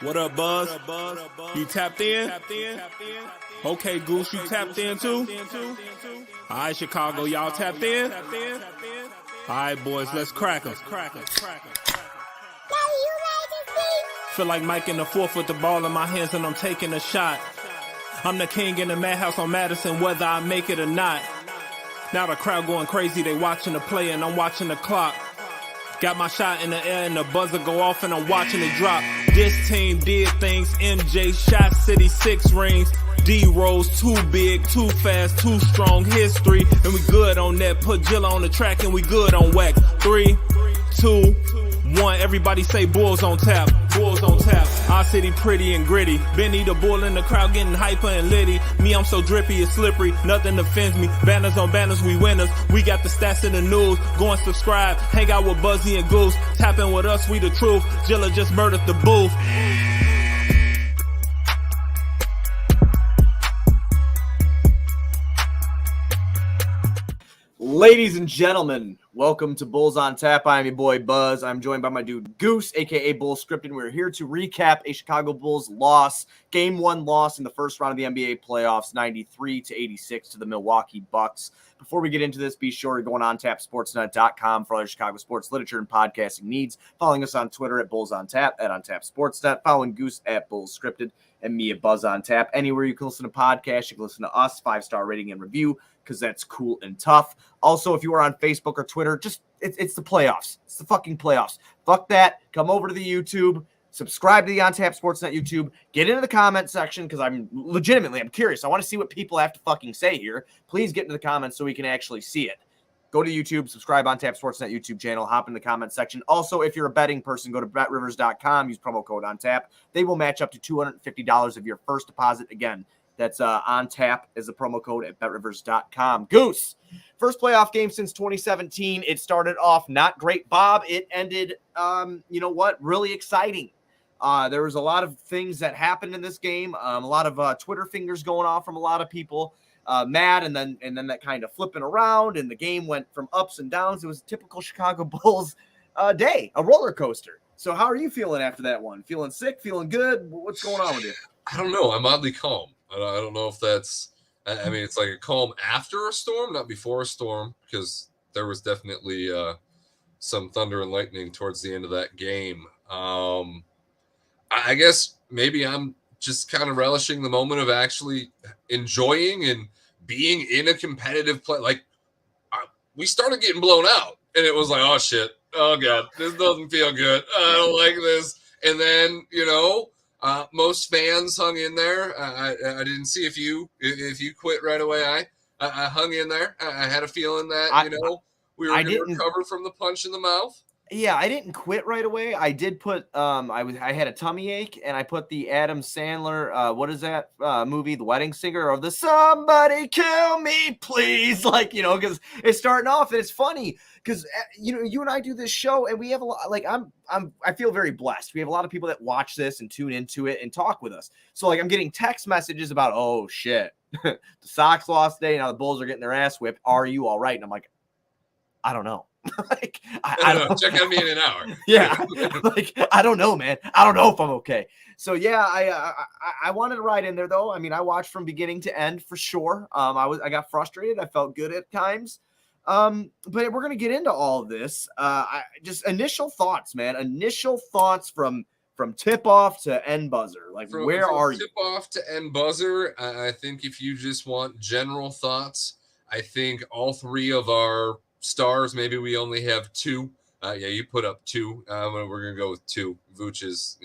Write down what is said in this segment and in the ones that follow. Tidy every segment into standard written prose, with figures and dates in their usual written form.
What up, Buzz? You tapped in? Okay, Goose, you tapped in too? All right, Chicago, y'all tapped in? All right, boys, let's crack 'em. Feel like Mike in the fourth with the ball in my hands and I'm taking a shot. I'm the king in the madhouse on Madison, whether I make it or not. Now the crowd going crazy, they watching the play and I'm watching the clock. Got my shot in the air and the buzzer go off and I'm watching it drop. This team did things, MJ shot City 6 rings. D-Rose too big, too fast, too strong, history. And we good on that, put Jilla on the track and we good on whack. 3, 2, 1, everybody say Bulls on tap. Bulls on tap. Our city pretty and gritty. Benny the bull in the crowd getting hyper and litty. Me, I'm so drippy, it's slippery. Nothing offends me. Banners on banners, we winners. We got the stats in the news. Go and subscribe. Hang out with Buzzy and Goose. Tapping with us, we the truth. Jilla just murdered the booth. Ladies and gentlemen, welcome to Bulls on Tap. I'm your boy Buzz. I'm joined by my dude Goose, aka Bulls Scripted. We're here to recap a Chicago Bulls loss, Game 1 loss in the first round of the NBA playoffs, 93-86 to the Milwaukee Bucks. Before we get into this, be sure to go on OnTapSportsNet.com for all your Chicago sports literature and podcasting needs. Following us on Twitter at BullsOnTap, at OnTapSportsNet. Following Goose at Bulls Scripted, and me at Buzz on Tap. Anywhere you can listen to podcasts, you can listen to us, 5-star rating and review, because that's cool and tough. Also, if you are on Facebook or Twitter, just it's the playoffs. It's the fucking playoffs. Fuck that. Come over to the YouTube. Subscribe to the OnTap Sportsnet YouTube. Get into the comment section because I'm curious. I want to see what people have to fucking say here. Please get into the comments so we can actually see it. Go to YouTube, subscribe on Tap Sportsnet YouTube channel, hop in the comment section. Also, if you're a betting person, go to betrivers.com, use promo code OnTap. They will match up to $250 of your first deposit. Again, that's on tap as a promo code at betrivers.com. Goose, first playoff game since 2017. It started off not great, Bob. It ended, really exciting. There was a lot of things that happened in this game. A lot of Twitter fingers going off from a lot of people. Mad, and then that kind of flipping around, and the game went from ups and downs. It was a typical Chicago Bulls day, a roller coaster. So how are you feeling after that one? Feeling sick? Feeling good? What's going on with you? I don't know. I'm oddly calm. I don't know if that's – I mean, it's like a calm after a storm, not before a storm, because there was definitely some thunder and lightning towards the end of that game. I guess maybe I'm just kind of relishing the moment of actually enjoying and being in a competitive play. Like, we started getting blown out, and it was like, oh, shit. Oh, God, this doesn't feel good. I don't like this. And then, most fans hung in there. I didn't see if you quit right away. I hung in there. I had a feeling that, we were going to recover from the punch in the mouth. Yeah, I didn't quit right away. I did put I had a tummy ache, and I put the Adam Sandler what is that movie, The Wedding Singer, or the Somebody Kill Me Please, because it's starting off and it's funny because you and I do this show and we have a lot, I feel very blessed. We have a lot of people that watch this and tune into it and talk with us. So I'm getting text messages about, oh shit, the Sox lost today, now the Bulls are getting their ass whipped. Are you all right? And I'm like, I don't know. I don't know. Check on me in an hour. Yeah. I don't know, man. I don't know if I'm okay. So yeah, I wanted to ride in there though. I mean, I watched from beginning to end for sure. I got frustrated. I felt good at times. But we're going to get into all of this. Just initial thoughts, man. Initial thoughts from tip off to end buzzer. Where are you? Tip off to end buzzer. I think if you just want general thoughts, I think all three of our stars, maybe we only have two. You put up two. We're gonna go with two. Vooch is,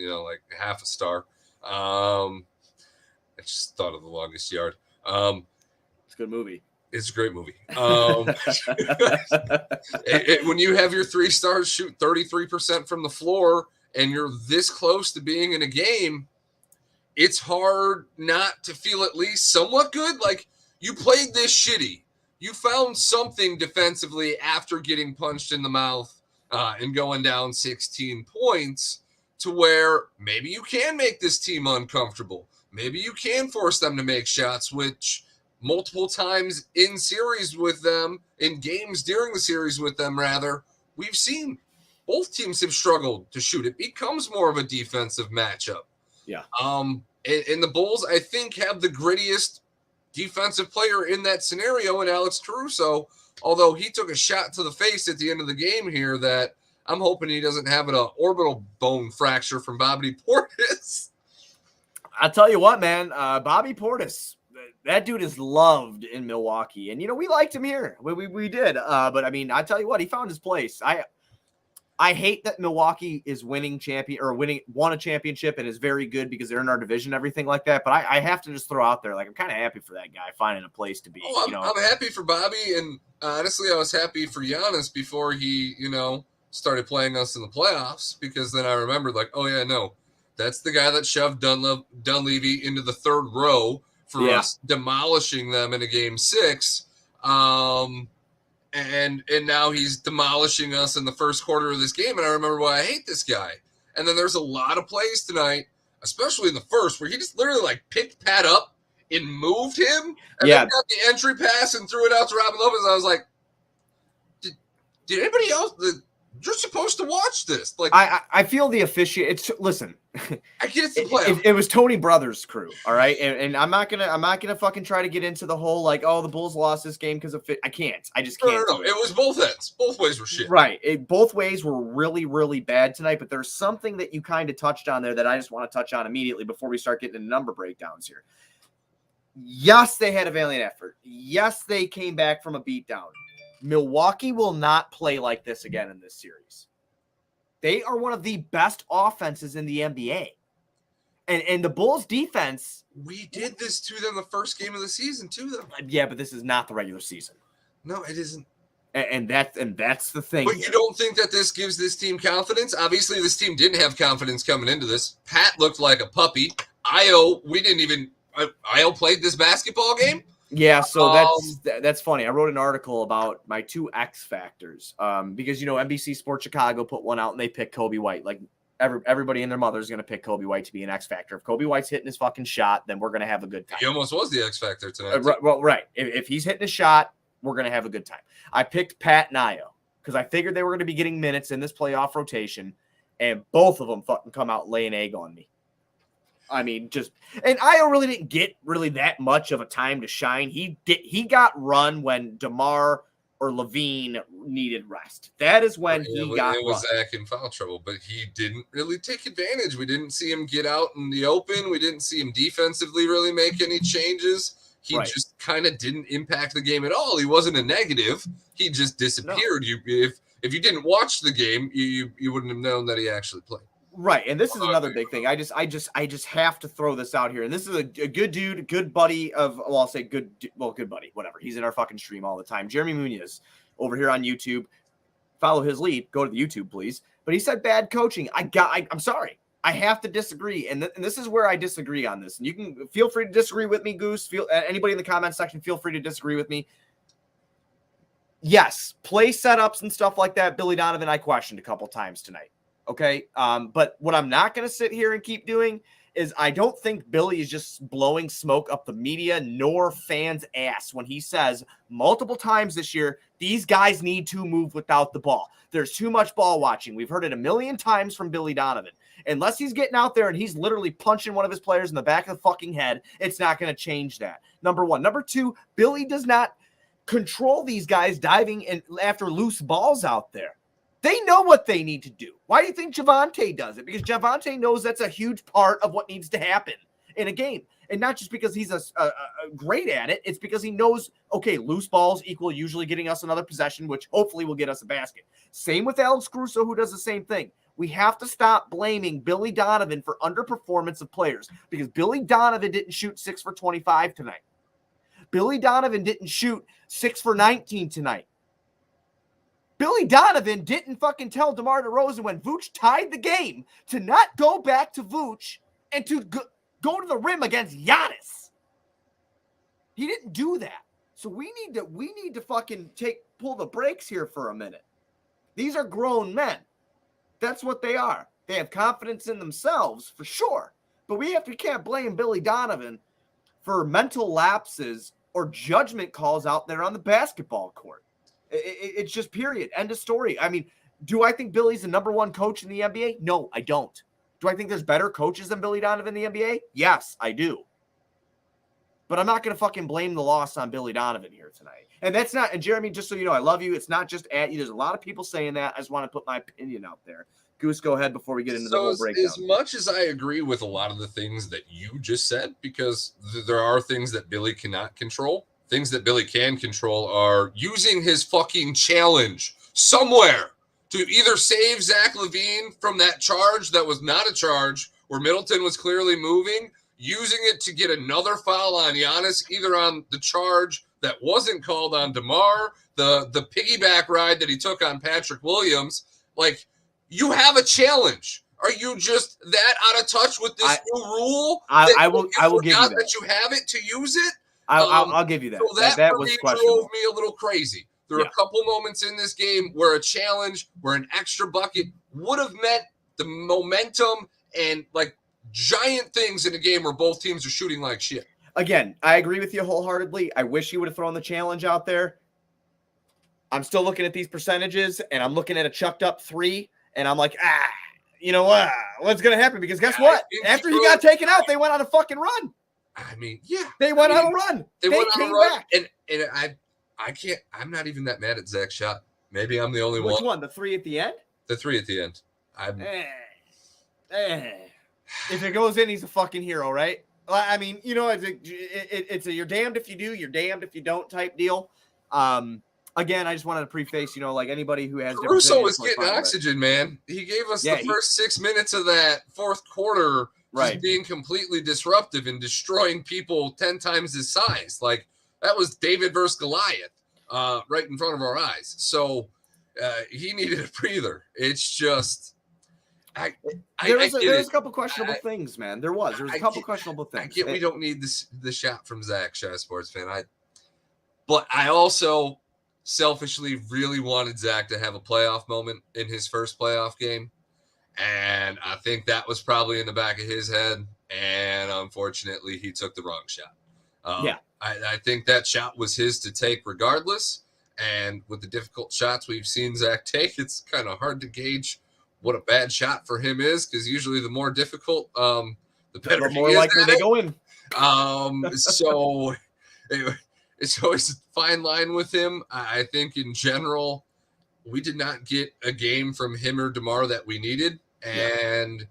half a star. I just thought of The Longest Yard. It's a good movie. It's a great movie. When you have your 3 stars shoot 33% from the floor and you're this close to being in a game, it's hard not to feel at least somewhat good. Like, you played this shitty. You found something defensively after getting punched in the mouth and going down 16 points to where maybe you can make this team uncomfortable. Maybe you can force them to make shots, which multiple times in series with them, in games during the series with them, rather, we've seen both teams have struggled to shoot. It becomes more of a defensive matchup. Yeah. And the Bulls, I think, have the grittiest defensive player in that scenario in Alex Caruso, although he took a shot to the face at the end of the game here that I'm hoping he doesn't have an orbital bone fracture from Bobby Portis. I'll tell you what, man, Bobby Portis, that dude is loved in Milwaukee. And, we liked him here. We did. But, I mean, I tell you what, he found his place. I hate that Milwaukee is won a championship and is very good because they're in our division, everything like that. But I have to just throw out there, like, I'm kind of happy for that guy finding a place to be. I'm happy for Bobby, and honestly, I was happy for Giannis before he, started playing us in the playoffs, because then I remembered, like, oh yeah, no, that's the guy that shoved Dunleavy into the third row for us demolishing them in a game 6. And now he's demolishing us in the first quarter of this game. And I remember why I hate this guy. And then there's a lot of plays tonight, especially in the first, where he just literally like picked Pat up and moved him. And then got the entry pass and threw it out to Robin Lopez. I was like, did anybody else? You're supposed to watch this. Like, I feel the officiate. Listen. I get it's the playoff. It was Tony Brothers' crew, all right, and I'm not gonna fucking try to get into the whole like, oh, the Bulls lost this game because of fit. I can't. I just can't. No. It was both ends. Both ways were shit. Right. Both ways were really, really bad tonight. But there's something that you kind of touched on there that I just want to touch on immediately before we start getting into number breakdowns here. Yes, they had a valiant effort. Yes, they came back from a beatdown. Milwaukee will not play like this again in this series. They are one of the best offenses in the NBA. And the Bulls defense. We did this to them the first game of the season to them. Yeah, but this is not the regular season. No, it isn't. And that's the thing. But you don't think that this gives this team confidence? Obviously, this team didn't have confidence coming into this. Pat looked like a puppy. Io played this basketball game. Yeah, so that's funny. I wrote an article about my 2 X factors because, NBC Sports Chicago put one out and they picked Kobe White. Like everybody and their mother is going to pick Kobe White to be an X factor. If Kobe White's hitting his fucking shot, then we're going to have a good time. He almost was the X factor tonight. Right. If he's hitting a shot, we're going to have a good time. I picked Pat and Io because I figured they were going to be getting minutes in this playoff rotation, and both of them fucking come out laying egg on me. I mean, and Io really didn't get that much of a time to shine. He got run when DeMar or Levine needed rest. That is when he got run. It was Zach in foul trouble, but he didn't really take advantage. We didn't see him get out in the open. We didn't see him defensively really make any changes. He just kind of didn't impact the game at all. He wasn't a negative. He just disappeared. No. If you didn't watch the game, you wouldn't have known that he actually played. Right, and this is another big thing. I just have to throw this out here. And this is a good dude, a good buddy of, well, I'll say good buddy, whatever. He's in our fucking stream all the time. Jeremy Munoz over here on YouTube. Follow his lead. Go to the YouTube, please. But he said bad coaching. I'm sorry. I have to disagree, and this is where I disagree on this. And you can feel free to disagree with me, Goose. Anybody in the comment section, feel free to disagree with me. Yes, play setups and stuff like that. Billy Donovan, I questioned a couple times tonight. Okay. But what I'm not going to sit here and keep doing is I don't think Billy is just blowing smoke up the media nor fans' ass when he says multiple times this year, these guys need to move without the ball. There's too much ball watching. We've heard it a million times from Billy Donovan. Unless he's getting out there and he's literally punching one of his players in the back of the fucking head, it's not going to change that. Number one. Number two, Billy does not control these guys diving in after loose balls out there. They know what they need to do. Why do you think Javonte does it? Because Javonte knows that's a huge part of what needs to happen in a game. And not just because he's a great at it. It's because he knows, okay, loose balls equal usually getting us another possession, which hopefully will get us a basket. Same with Alex Caruso, who does the same thing. We have to stop blaming Billy Donovan for underperformance of players because Billy Donovan didn't shoot 6 for 25 tonight. Billy Donovan didn't shoot 6 for 19 tonight. Billy Donovan didn't fucking tell DeMar DeRozan when Vooch tied the game to not go back to Vooch and to go to the rim against Giannis. He didn't do that. So we need to fucking pull the brakes here for a minute. These are grown men. That's what they are. They have confidence in themselves for sure. But we can't blame Billy Donovan for mental lapses or judgment calls out there on the basketball court. It's just period. End of story. I mean, do I think Billy's the number one coach in the NBA? No, I don't. Do I think there's better coaches than Billy Donovan in the NBA? Yes, I do. But I'm not going to fucking blame the loss on Billy Donovan here tonight. And that's not, and Jeremy, just so you know, I love you. It's not just at you. There's a lot of people saying that. I just want to put my opinion out there. Goose, go ahead before we get into the whole breakdown. As much as I agree with a lot of the things that you just said, because there are things that Billy cannot control, things that Billy can control are using his fucking challenge somewhere to either save Zach LaVine from that charge that was not a charge where Middleton was clearly moving, using it to get another foul on Giannis, either on the charge that wasn't called on DeMar, the piggyback ride that he took on Patrick Williams. Like, you have a challenge. Are you just that out of touch with this new rule? I will give you that you have it to use it. I'll give you that. So that was drove me a little crazy. There were a couple moments in this game where a challenge, where an extra bucket would have meant the momentum and like giant things in a game where both teams are shooting like shit. Again, I agree with you wholeheartedly. I wish you would have thrown the challenge out there. I'm still looking at these percentages, and I'm looking at a chucked up 3, and I'm like, you know what? What's going to happen? Because guess what? After he got taken out, they went on a fucking run. I mean, yeah. They went on a run. They went on a run. Back. And I can't, I'm not even that mad at Zach's shot. Maybe I'm the only one. Which one? The 3 at the end? The 3 at the end. If it goes in, he's a fucking hero, right? I mean, you know, it's a you're damned if you do, you're damned if you don't type deal. Again, I just wanted to preface, you know, like anybody who has Caruso was getting oxygen, man. He gave us the first 6 minutes of that fourth quarter just being completely disruptive and destroying people 10 times his size. Like, that was David versus Goliath right in front of our eyes. So he needed a breather. It's just there was a couple questionable things, man. There was a couple questionable things. I get we don't need the shot from Zach, Shy Sports fan. But I also selfishly really wanted Zach to have a playoff moment in his first playoff game. And I think that was probably in the back of his head. And unfortunately, he took the wrong shot. I think that shot was his to take regardless. And with the difficult shots we've seen Zach take, it's kind of hard to gauge what a bad shot for him is, because usually the more difficult, the better, the more likely they go in. So it's always a fine line with him. I think in general, we did not get a game from him or DeMar that we needed. And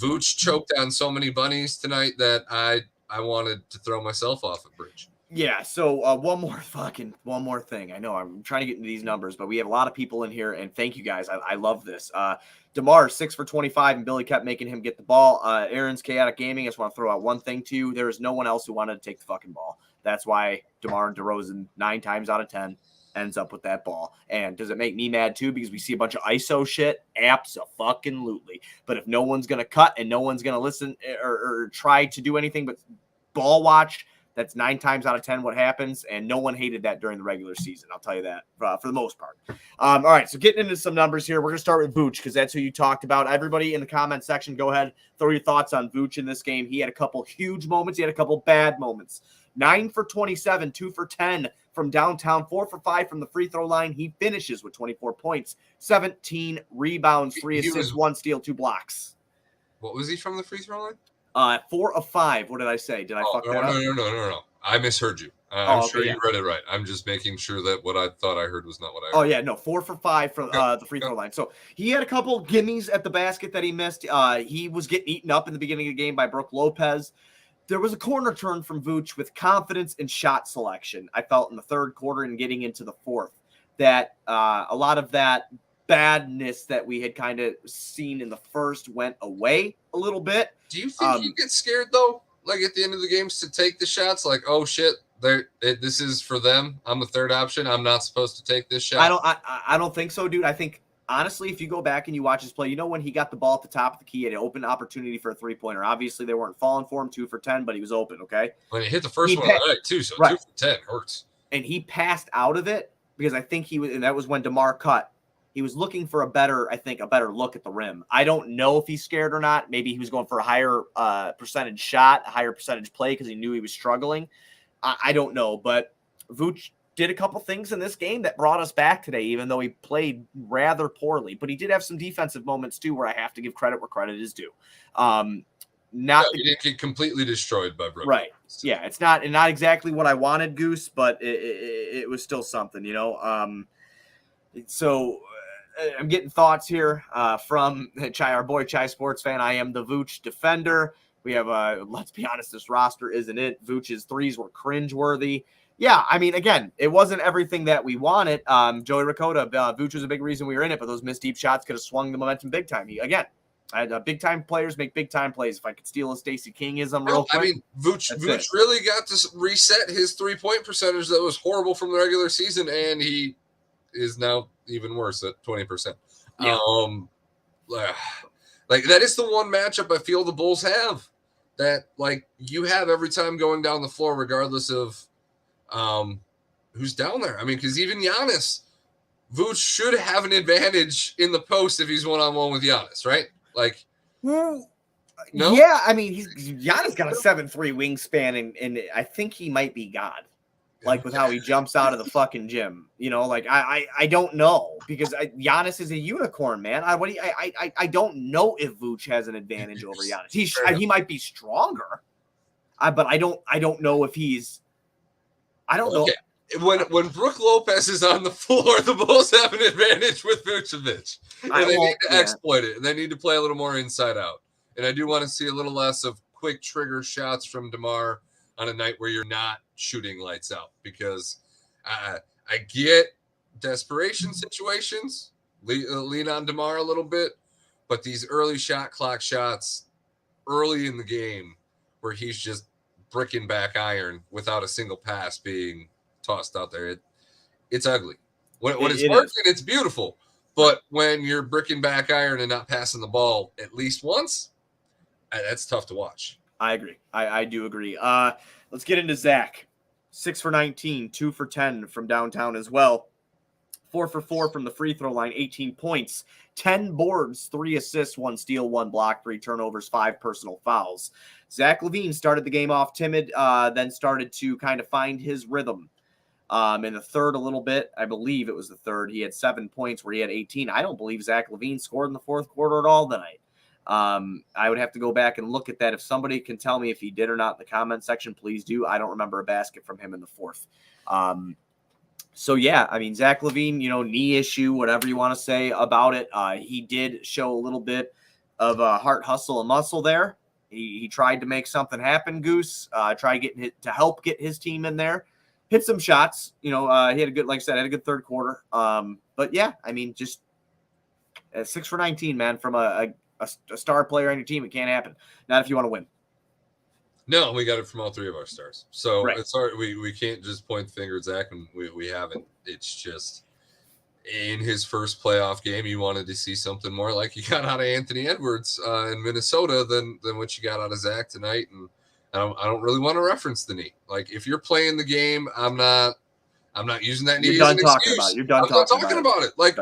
Vooch choked on so many bunnies tonight that I wanted to throw myself off a bridge. Yeah, so one more thing. I know I'm trying to get into these numbers, but we have a lot of people in here, and thank you guys. I love this. DeMar 6 for 25, and Billy kept making him get the ball. Aaron's Chaotic Gaming, I just want to throw out one thing to you. There is no one else who wanted to take the fucking ball. That's why DeMar and DeRozan 9 times out of 10 ends up with that ball. And does it make me mad too because we see a bunch of ISO shit? Abso-fucking-lutely. But if no one's going to cut and no one's going to listen or try to do anything but ball watch, that's 9 times out of 10 what happens, and no one hated that during the regular season. I'll tell you that for the most part. All right, so getting into some numbers here. We're going to start with Vooch because that's who you talked about. Everybody in the comment section, go ahead, throw your thoughts on Vooch in this game. He had a couple huge moments. He had a couple bad moments. 9 for 27, 2 for 10 from downtown, 4 for 5 from the free throw line. He finishes with 24 points, 17 rebounds, 3 assists, 1 steal, 2 blocks. What was he from the free throw line? 4 of 5. What did I say? Did I fuck that up? No. I misheard you. I'm sure you read it right. I'm just making sure that what I thought I heard was not what I heard. Oh, yeah, no, 4 for 5 from the free throw line. So he had a couple gimmies at the basket that he missed. He was getting eaten up in the beginning of the game by Brook Lopez. There was a corner turn from Vooch with confidence in shot selection, I felt, in the third quarter and getting into the fourth. That a lot of that badness that we had kind of seen in the first went away a little bit. Do you think he gets scared, though? Like, at the end of the games to take the shots? Like, oh, shit, this is for them. I'm the third option. I'm not supposed to take this shot. I don't think so, dude. I think, honestly, if you go back and you watch his play, you know when he got the ball at the top of the key, he had an open opportunity for a three-pointer. Obviously, they weren't falling for him, 2 for 10, but he was open, okay? When he hit the first one of the night, too, so 2 for 10 hurts. And he passed out of it because I think and that was when DeMar cut. He was looking for a better look at the rim. I don't know if he's scared or not. Maybe he was going for a higher percentage shot, a higher percentage play because he knew he was struggling. I don't know. But Vooch, did a couple things in this game that brought us back today, even though he played rather poorly. But he did have some defensive moments too, where I have to give credit where credit is due. He didn't get completely destroyed by Brooklyn. Right. Yeah, it's not exactly what I wanted, Goose, but it was still something, So I'm getting thoughts here from Chai, our boy Chai Sports Fan. I am the Vooch defender. We have let's be honest, this roster isn't it. Vooch's threes were cringeworthy. Yeah, I mean, again, it wasn't everything that we wanted. Joey Ricotta, Vooch was a big reason we were in it, but those missed deep shots could have swung the momentum big time. Big-time players make big-time plays. If I could steal a Stacey Kingism real quick. I mean, Vooch really got to reset his three-point percentage that was horrible from the regular season, and he is now even worse at 20%. Yeah. Like, that is the one matchup I feel the Bulls have that, like, you have every time going down the floor, regardless of who's down there. I mean, because even Giannis, Vooch should have an advantage in the post if he's one-on-one with Giannis, right? Like, no? Yeah, I mean, Giannis got a 7'3" wingspan, and I think he might be God. Like, with how he jumps out of the fucking gym, I don't know, because Giannis is a unicorn, man. I don't know if Vooch has an advantage over Giannis. He might be stronger, but I don't know if he's. I don't know. When Brook Lopez is on the floor, the Bulls have an advantage with Vucevic. And they need to exploit it. And they need to play a little more inside out. And I do want to see a little less of quick trigger shots from DeMar on a night where you're not shooting lights out. Because I get desperation situations, lean on DeMar a little bit. But these early shot clock shots early in the game where he's just bricking back iron without a single pass being tossed out there, it's ugly. When it's working, it's beautiful. But when you're bricking back iron and not passing the ball at least once, that's tough to watch. I agree. I do agree. Let's get into Zach. 6 for 19, 2 for 10 from downtown as well. 4 for 4 from the free throw line, 18 points, 10 boards, 3 assists, 1 steal, 1 block, 3 turnovers, 5 personal fouls. Zach LaVine started the game off timid, then started to kind of find his rhythm. In the third a little bit, I believe it was the third, he had 7 points where he had 18. I don't believe Zach LaVine scored in the fourth quarter at all tonight. I would have to go back and look at that. If somebody can tell me if he did or not in the comment section, please do. I don't remember a basket from him in the fourth. So, yeah, I mean, Zach LaVine, knee issue, whatever you want to say about it. He did show a little bit of heart, hustle, and muscle there. He tried to make something happen, Goose. Try getting it to help get his team in there. Hit some shots. He had a good, like I said, had a good third quarter. But, yeah, I mean, just 6 for 19, man, from a star player on your team. It can't happen. Not if you want to win. No, we got it from all three of our stars. So right. It's hard. We can't just point the finger at Zach, and we haven't. It's just in his first playoff game, you wanted to see something more like you got out of Anthony Edwards in Minnesota than what you got out of Zach tonight. And I don't really want to reference the knee. Like, if you're playing the game, I'm not using that knee as an excuse. You're done talking about it. Like,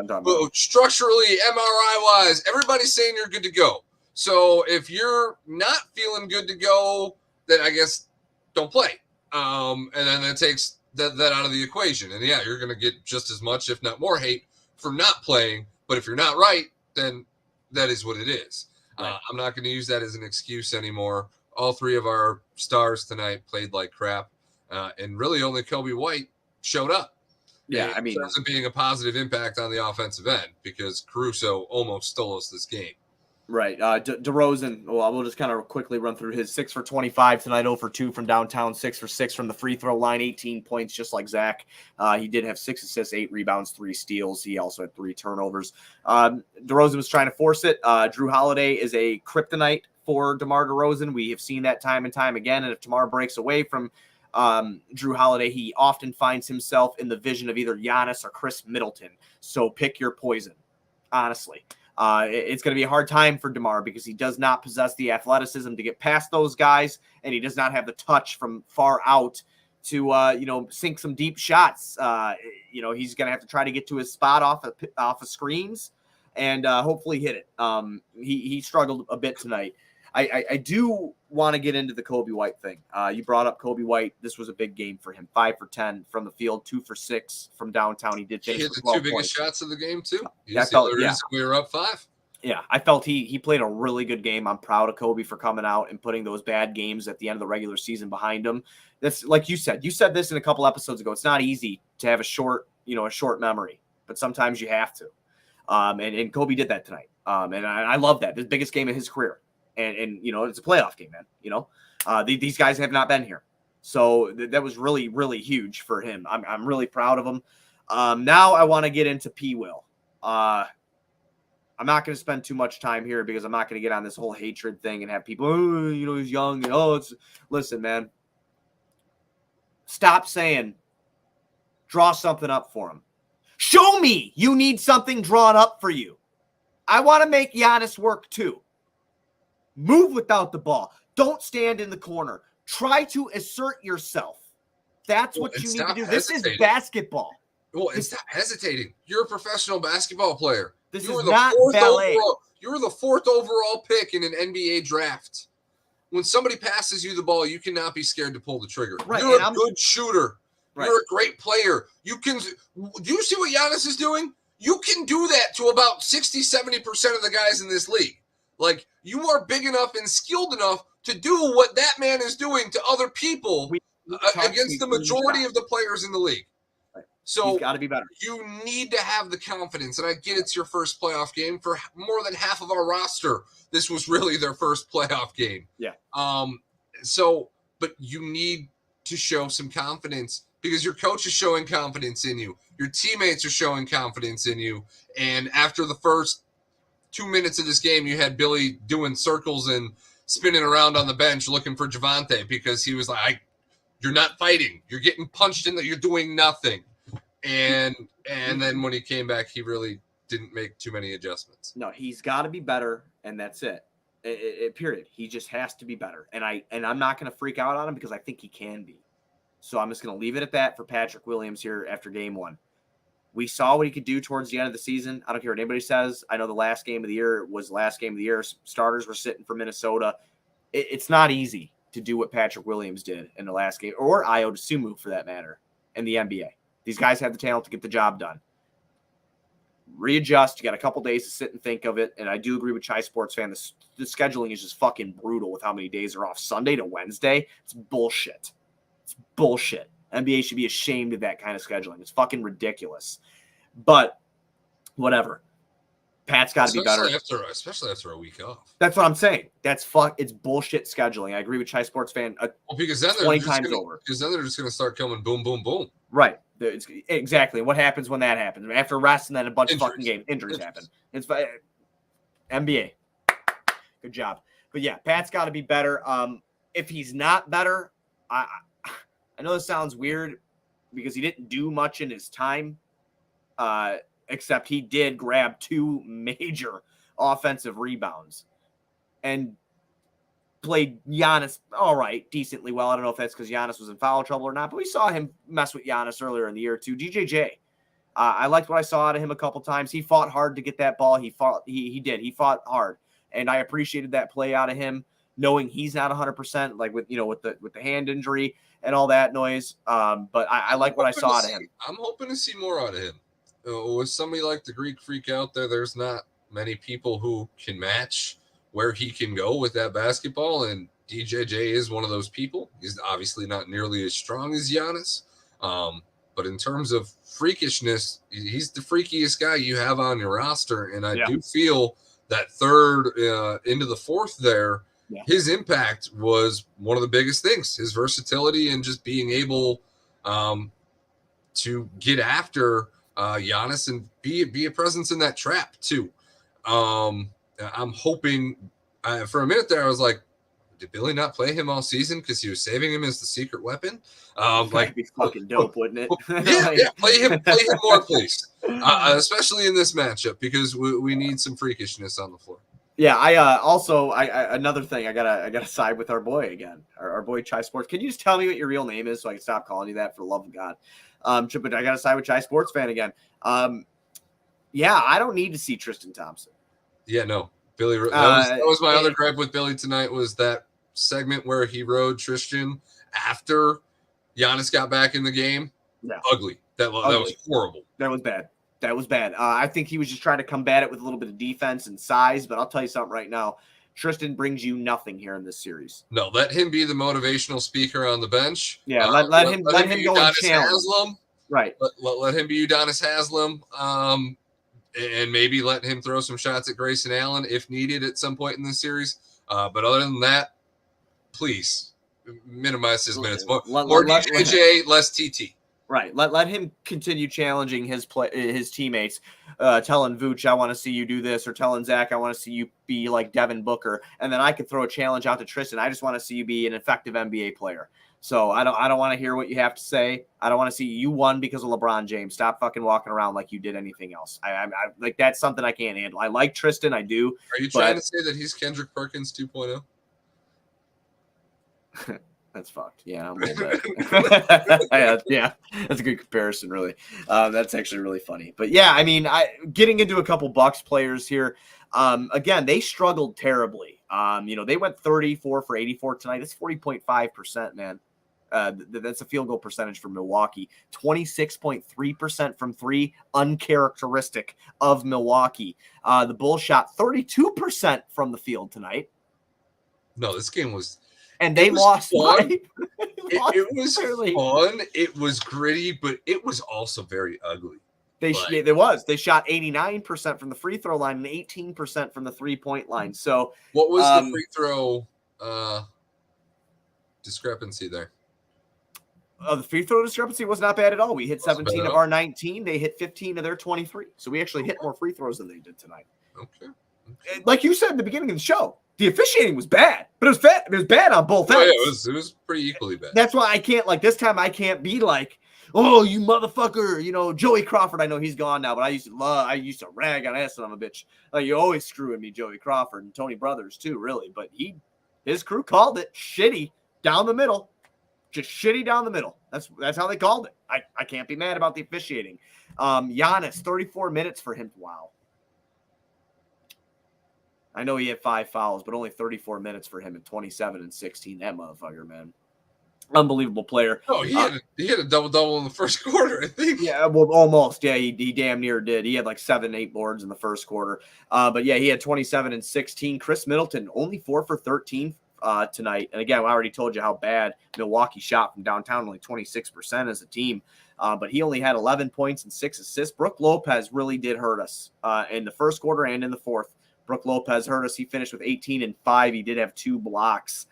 structurally, MRI-wise, everybody's saying you're good to go. So if you're not feeling good to go, then I guess don't play. And then that takes that out of the equation. And, yeah, you're going to get just as much, if not more, hate for not playing. But if you're not right, then that is what it is. Right. I'm not going to use that as an excuse anymore. All three of our stars tonight played like crap. And really only Kobe White showed up. Yeah, I mean, in terms of being a positive impact on the offensive end, because Caruso almost stole us this game. Right. DeRozan, we'll just kind of quickly run through his 6 for 25 tonight, 0 for 2 from downtown, 6 for 6 from the free throw line, 18 points, just like Zach. He did have 6 assists, 8 rebounds, 3 steals. He also had 3 turnovers. DeRozan was trying to force it. Drew Holiday is a kryptonite for DeMar DeRozan. We have seen that time and time again. And if DeMar breaks away from Drew Holiday, he often finds himself in the vision of either Giannis or Chris Middleton. So pick your poison, honestly. It's going to be a hard time for DeMar because he does not possess the athleticism to get past those guys, and he does not have the touch from far out to, sink some deep shots. He's going to have to try to get to his spot off of screens and hopefully hit it. He struggled a bit tonight. I do want to get into the Kobe White thing. You brought up Kobe White. This was a big game for him. 5 for 10 from the field, 2 for 6 from downtown. He did He finish hit with the 12 2 biggest points. shots of the game too. Yeah, I felt, we were up 5. Yeah, I felt he played a really good game. I'm proud of Kobe for coming out and putting those bad games at the end of the regular season behind him. That's like you said. You said this in a couple episodes ago. It's not easy to have a short memory, but sometimes you have to. And Kobe did that tonight. And I love that. The biggest game of his career. And it's a playoff game, man. These guys have not been here. So that was really, really huge for him. I'm really proud of him. Now I want to get into P. Will. I'm not going to spend too much time here because I'm not going to get on this whole hatred thing and have people, he's young. Listen, man. Stop saying, draw something up for him. Show me you need something drawn up for you. I want to make Giannis work too. Move without the ball. Don't stand in the corner. Try to assert yourself. That's what you need to do. This is basketball. Well, and stop hesitating. You're a professional basketball player. This is not ballet. You were the 4th overall pick in an NBA draft. When somebody passes you the ball, you cannot be scared to pull the trigger. Right, You're a good shooter. Right. You're a great player. Do you see what Giannis is doing? You can do that to about 60, 70% of the guys in this league. Like, you are big enough and skilled enough to do what that man is doing to other people against the majority of the players in the league. Right. So he's got to be better. You need to have the confidence, and I get it's your first playoff game. For more than half of our roster, this was really their first playoff game. Yeah. But you need to show some confidence because your coach is showing confidence in you. Your teammates are showing confidence in you. And after the first 2 minutes of this game, you had Billy doing circles and spinning around on the bench looking for Javante because he was like, you're not fighting. You're getting punched in you're doing nothing. And then when he came back, he really didn't make too many adjustments. No, he's got to be better, and that's it. Period. He just has to be better. And I'm not going to freak out on him because I think he can be. So I'm just going to leave it at that for Patrick Williams here after game 1. We saw what he could do towards the end of the season. I don't care what anybody says. I know the last game of the year was last game of the year. Starters were sitting for Minnesota. It's not easy to do what Patrick Williams did in the last game, or Ayo Dosunmu for that matter, in the NBA. These guys have the talent to get the job done. Readjust. You got a couple days to sit and think of it. And I do agree with Chai Sports Fan. The scheduling is just fucking brutal with how many days are off. Sunday to Wednesday. It's bullshit. It's bullshit. NBA should be ashamed of that kind of scheduling. It's fucking ridiculous. But whatever. Pat's got to be better. Especially after a week off. That's what I'm saying. It's bullshit scheduling. I agree with Chai Sports Fan because then 20 times over. Because then they're just going to start coming boom, boom, boom. Right. Exactly. What happens when that happens? After rest and then a bunch of fucking games. Injuries happen. It's NBA. Good job. But yeah, Pat's got to be better. If he's not better, I know this sounds weird because he didn't do much in his time, except he did grab 2 major offensive rebounds and played Giannis all right, decently well. I don't know if that's because Giannis was in foul trouble or not, but we saw him mess with Giannis earlier in the year too. DJJ, I liked what I saw out of him a couple times. He fought hard to get that ball. He fought hard, and I appreciated that play out of him, knowing he's not 100%, like with the hand injury and all that noise. But I like what I saw out of him. I'm hoping to see more out of him. With somebody like the Greek Freak out there's not many people who can match where he can go with that basketball, and DJJ is one of those people. He's obviously not nearly as strong as Giannis, but in terms of freakishness, he's the freakiest guy you have on your roster, and I do feel that third into the fourth there, his impact was one of the biggest things, his versatility and just being able to get after Giannis and be a presence in that trap too. I'm hoping for a minute there, I was like, did Billy not play him all season because he was saving him as the secret weapon? That'd be fucking dope, wouldn't it? Play him more, please. Especially in this matchup because we need some freakishness on the floor. Yeah, I another thing, I gotta side with our boy again, our boy Chai Sports. Can you just tell me what your real name is so I can stop calling you that for the love of God? But I gotta side with Chai Sports Fan again. I don't need to see Tristan Thompson. Yeah, no. Billy, that was my other gripe with Billy tonight, was that segment where he rode Tristan after Giannis got back in the game. Yeah. Ugly. That was horrible. That was bad. I think he was just trying to combat it with a little bit of defense and size, but I'll tell you something right now. Tristan brings you nothing here in this series. No, let him be the motivational speaker on the bench. Yeah, let him go and challenge. Haslam. Right. Let him be Udonis Haslam. And maybe let him throw some shots at Grayson Allen if needed at some point in the series. But other than that, please minimize his minutes. More DJJ, less TT. Right. Let him continue challenging his teammates, telling Vooch, I want to see you do this, or telling Zach, I want to see you be like Devin Booker. And then I could throw a challenge out to Tristan. I just want to see you be an effective NBA player. So I don't want to hear what you have to say. I don't want to see you won because of LeBron James. Stop fucking walking around like you did anything else. I like, that's something I can't handle. I like Tristan, I do. Are you trying to say that he's Kendrick Perkins 2.0? That's fucked. Yeah, I'm a little bit. Yeah, that's a good comparison, really. That's actually really funny. But yeah, I mean, getting into a couple Bucks players here. Again, they struggled terribly. They went 34 for 84 tonight. That's 40.5%, man. That's a field goal percentage for Milwaukee. 26.3% from three, uncharacteristic of Milwaukee. The Bulls shot 32% from the field tonight. No, this game was... And they lost. It was fun. It was gritty, but it was also very ugly. They shot 89% from the free throw line and 18% from the 3-point line. So what was the free throw discrepancy there? The free throw discrepancy was not bad at all. We hit 17 of our 19. They hit 15 of their 23. So we actually hit more free throws than they did tonight. Okay. Like you said in the beginning of the show, the officiating was bad, but it was bad on both ends. Yeah, it was pretty equally bad. That's why I can't, like, this time I can't be like, oh, you motherfucker, Joey Crawford. I know he's gone now, but I used to rag on that son of a bitch. Like, you're always screwing me, Joey Crawford, and Tony Brothers too, really. But his crew called it shitty down the middle, just shitty down the middle. That's how they called it. I can't be mad about the officiating. Giannis, 34 minutes for him. Wow. I know he had 5 fouls, but only 34 minutes for him at 27 and 16. That motherfucker, man. Unbelievable player. Oh, he had a double-double in the first quarter, I think. Yeah, well, almost. Yeah, he damn near did. He had like 7-8 boards in the first quarter. But yeah, he had 27 and 16. Chris Middleton, only 4 for 13 tonight. And again, I already told you how bad Milwaukee shot from downtown, only 26% as a team. But he only had 11 points and 6 assists. Brook Lopez really did hurt us in the first quarter and in the fourth. Brook Lopez hurt us. He finished with 18 and 5. He did have 2 blocks.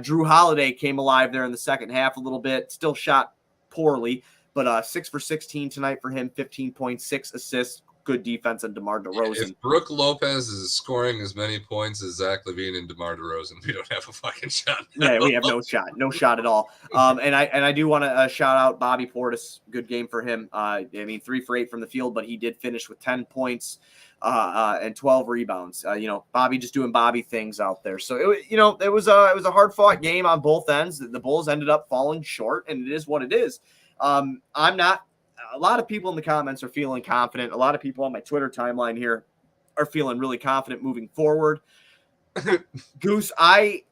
Drew Holiday came alive there in the second half a little bit. Still shot poorly, but 6 for 16 tonight for him. 15.6 assists. Good defense on DeMar DeRozan. If Brook Lopez is scoring as many points as Zach LaVine and DeMar DeRozan, we don't have a fucking shot. Yeah, we have no shot at all. And I do want to shout out Bobby Portis. Good game for him. 3 for 8 from the field, but he did finish with 10 points. And 12 rebounds. Bobby just doing Bobby things out there. So it was a hard fought game on both ends. The Bulls ended up falling short, and it is what it is. I'm not. A lot of people in the comments are feeling confident. A lot of people on my Twitter timeline here are feeling really confident moving forward. Goose, I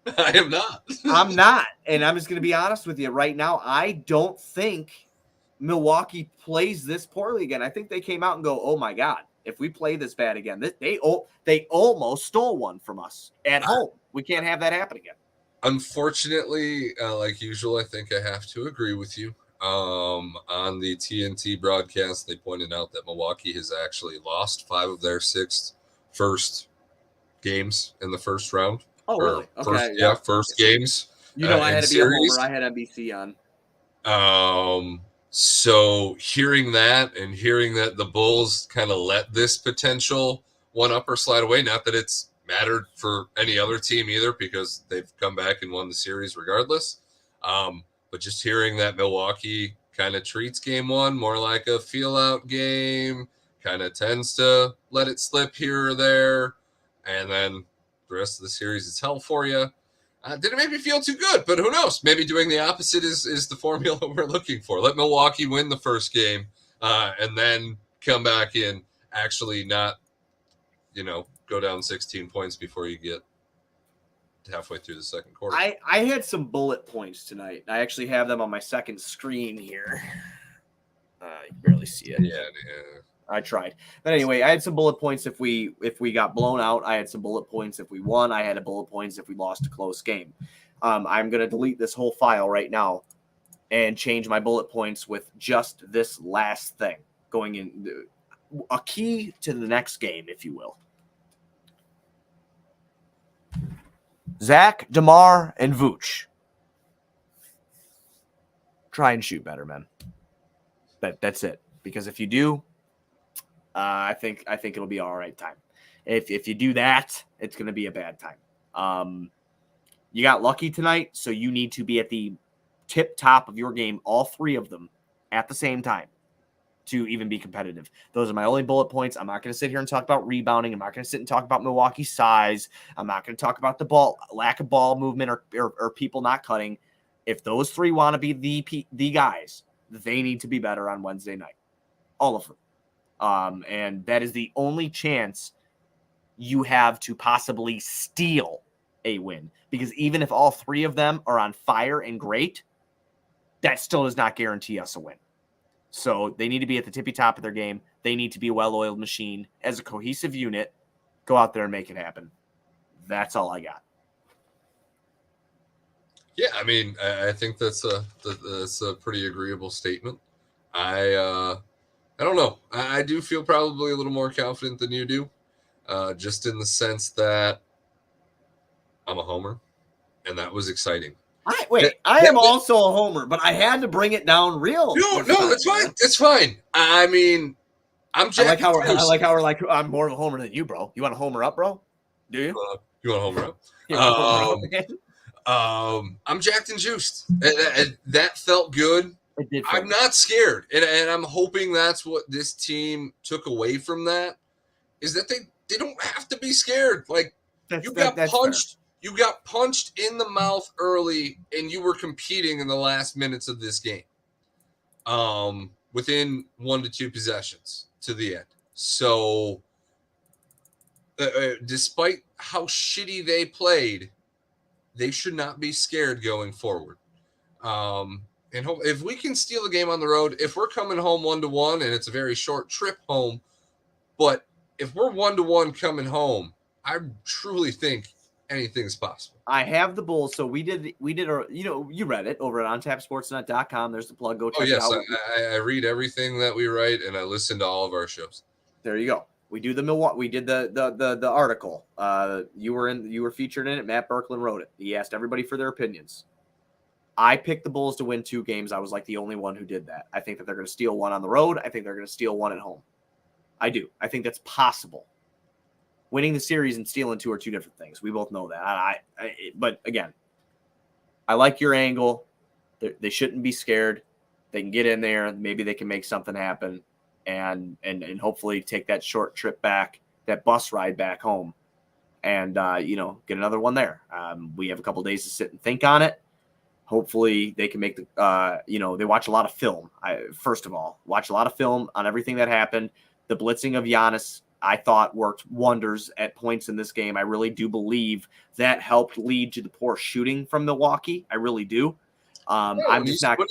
am not. I'm not, and I'm just going to be honest with you right now. I don't think Milwaukee plays this poorly again. I think they came out and go, "Oh my God, if we play this bad again, they almost stole one from us at home. We can't have that happen again." Unfortunately, like usual, I think I have to agree with you. On the TNT broadcast, they pointed out that Milwaukee has actually lost 5 of their 6 first games in the first round. Oh, really? Okay. First games. I had to be a homer. I had NBC on. So hearing that and hearing that the Bulls kind of let this potential one-upper slide away, not that it's mattered for any other team either because they've come back and won the series regardless. But just hearing that Milwaukee kind of treats game 1 more like a feel-out game, kind of tends to let it slip here or there, and then the rest of the series is hell for you. Didn't make me feel too good, but who knows? Maybe doing the opposite is the formula we're looking for. Let Milwaukee win the first game and then come back in actually not, go down 16 points before you get halfway through the second quarter. I had some bullet points tonight. I actually have them on my second screen here. You can barely see it. Yeah. I tried. But anyway, I had some bullet points if we got blown out. I had some bullet points if we won. I had a bullet points if we lost a close game. I'm going to delete this whole file right now and change my bullet points with just this last thing going in, a key to the next game, if you will. Zach, DeMar, and Vooch. Try and shoot better, man. That's it. Because if you do, I think it'll be all right time. If you do that, it's going to be a bad time. You got lucky tonight, so you need to be at the tip top of your game, all three of them, at the same time to even be competitive. Those are my only bullet points. I'm not going to sit here and talk about rebounding. I'm not going to sit and talk about Milwaukee's size. I'm not going to talk about the lack of ball movement or people not cutting. If those three want to be the guys, they need to be better on Wednesday night. All of them. And that is the only chance you have to possibly steal a win. Because even if all three of them are on fire and great, that still does not guarantee us a win. So they need to be at the tippy top of their game. They need to be a well-oiled machine as a cohesive unit. Go out there and make it happen. That's all I got. Yeah, I mean, I think that's a pretty agreeable statement. I don't know. I do feel probably a little more confident than you do, just in the sense that I'm a homer, and that was exciting. I am also a homer, but I had to bring it down real. No, that's fine. It's fine. I mean, I'm Jack. I like how we're like, I'm more of a homer than you, bro. You want to homer up, bro? Do you? You want to homer up? You wanna homer up? I'm jacked and juiced. And that felt good. It did. I'm not scared, and I'm hoping that's what this team took away from that, is that they don't have to be scared. Like you got punched. Fair. You got punched in the mouth early, and you were competing in the last minutes of this game, within 1 to 2 possessions to the end. So, despite how shitty they played, they should not be scared going forward. And if we can steal a game on the road, if we're coming home 1-1, and it's a very short trip home, but if we're 1-1 coming home, I truly think anything's possible. I have the Bulls, so we did you read it over at ontapsportsnet.com. There's the plug. Go check it out. I read everything that we write, and I listen to all of our shows. There you go. We do the Milwaukee. We did the article. You were featured in it. Matt Berkland wrote it. He asked everybody for their opinions. I picked the Bulls to win 2 games. I was like the only one who did that. I think that they're going to steal 1 on the road. I think they're going to steal 1 at home. I do. I think that's possible. Winning the series and stealing 2 are 2 different things. We both know that. But again, I like your angle. They shouldn't be scared. They can get in there. Maybe they can make something happen, and hopefully take that short trip back, that bus ride back home, and get another one there. We have a couple days to sit and think on it. Hopefully they can make they watch a lot of film. First of all, watch a lot of film on everything that happened. The blitzing of Giannis, I thought, worked wonders at points in this game. I really do believe that helped lead to the poor shooting from Milwaukee. I really do. When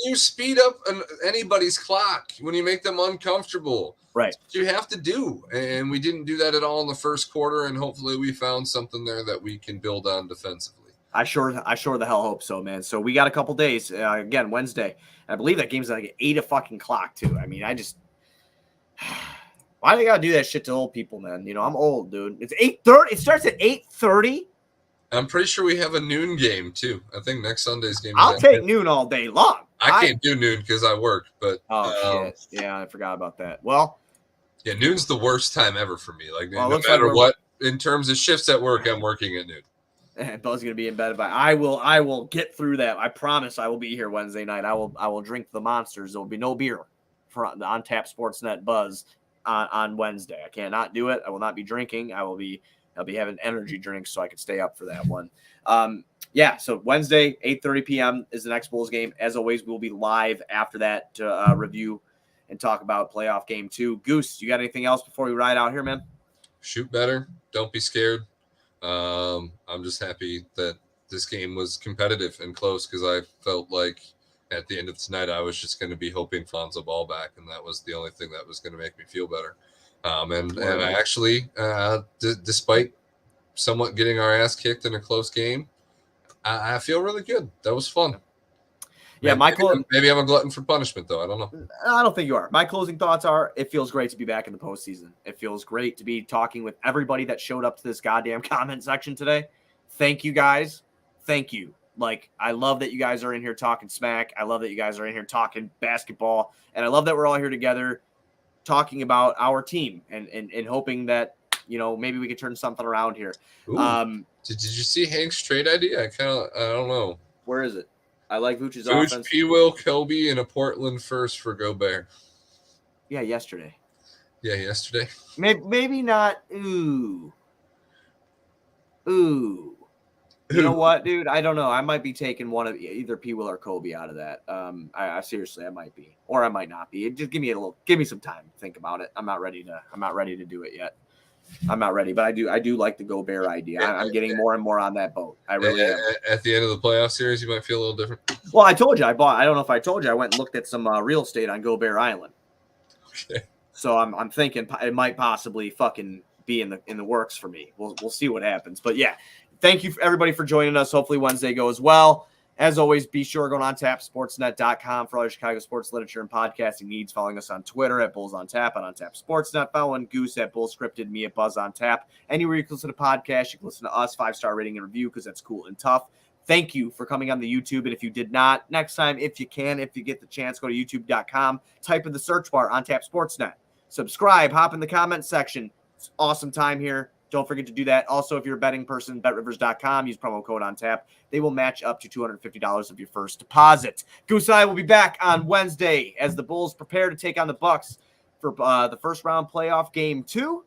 you speed up anybody's clock, when you make them uncomfortable, right? You have to do, and we didn't do that at all in the first quarter. And hopefully, we found something there that we can build on defensively. I sure the hell hope so, man. So we got a couple days. Again, Wednesday. I believe that game's like 8 o'clock too. I mean, why they gotta do that shit to old people, man? I'm old, dude. It's 8:30. It starts at 8:30. I'm pretty sure we have a noon game too. I think next Sunday's game. I'll take noon all day long. I can't do noon because I work. But shit. Yeah, I forgot about that. Well, yeah, noon's the worst time ever for me. Like no matter what, in terms of shifts at work, I'm working at noon. And Buzz gonna be in bed by. I will get through that. I promise. I will be here Wednesday night. I will drink the monsters. There will be no beer for the On Tap Sportsnet Buzz on Wednesday. I cannot do it. I will not be drinking. I'll be having energy drinks so I can stay up for that one. So Wednesday, 8:30 p.m. is the next Bulls game. As always, we will be live after that to review and talk about playoff game 2. Goose, you got anything else before we ride out here, man? shoot better. Don't be scared. I'm just happy that this game was competitive and close because I felt like at the end of tonight I was just going to be hoping Lonzo Ball back, and that was the only thing that was going to make me feel better. And I actually, despite somewhat getting our ass kicked in a close game, I feel really good. That was fun. Yeah, maybe I'm a glutton for punishment, though. I don't know. I don't think you are. My closing thoughts are: it feels great to be back in the postseason. It feels great to be talking with everybody that showed up to this goddamn comment section today. Thank you, guys. Thank you. Like, I love that you guys are in here talking smack. I love that you guys are in here talking basketball, and I love that we're all here together talking about our team and hoping that, you know, maybe we could turn something around here. Did you see Hank's trade idea? I don't know. Where is it? I like Vooch's offense. P. Will, Kobe, and a Portland first for Gobert. Yeah, yesterday. Yeah, yesterday. Maybe not. Ooh. You know what, dude? I don't know. I might be taking one of either P. Will or Kobe out of that. I seriously, I might be, or I might not be. Just give me some time to think about it. I'm not ready to do it yet. I'm not ready, but I do like the Gobert idea. I'm getting more and more on that boat. I really am. At the end of the playoff series, you might feel a little different. Well, I told you I don't know if I told you, I went and looked at some real estate on Gobert Island. Okay. So I'm thinking it might possibly fucking be in the works for me. We'll see what happens. But yeah, thank you everybody for joining us. Hopefully Wednesday goes well. As always, be sure to go on tapsportsnet.com for all your Chicago sports literature and podcasting needs. Following us on Twitter at BullsOnTap and on Tap Sportsnet. Following Goose at BullScripted, me at BuzzOnTap. Anywhere you can listen to podcasts, you can listen to us, 5-star rating and review because that's cool and tough. Thank you for coming on the YouTube. And if you did not, next time, if you get the chance, go to youtube.com, type in the search bar on Tap Sportsnet. Subscribe, hop in the comment section. It's awesome time here. Don't forget to do that. Also, if you're a betting person, betrivers.com, use promo code ONTAP. They will match up to $250 of your first deposit. Goose and I will be back on Wednesday as the Bulls prepare to take on the Bucks for the first round playoff game 2.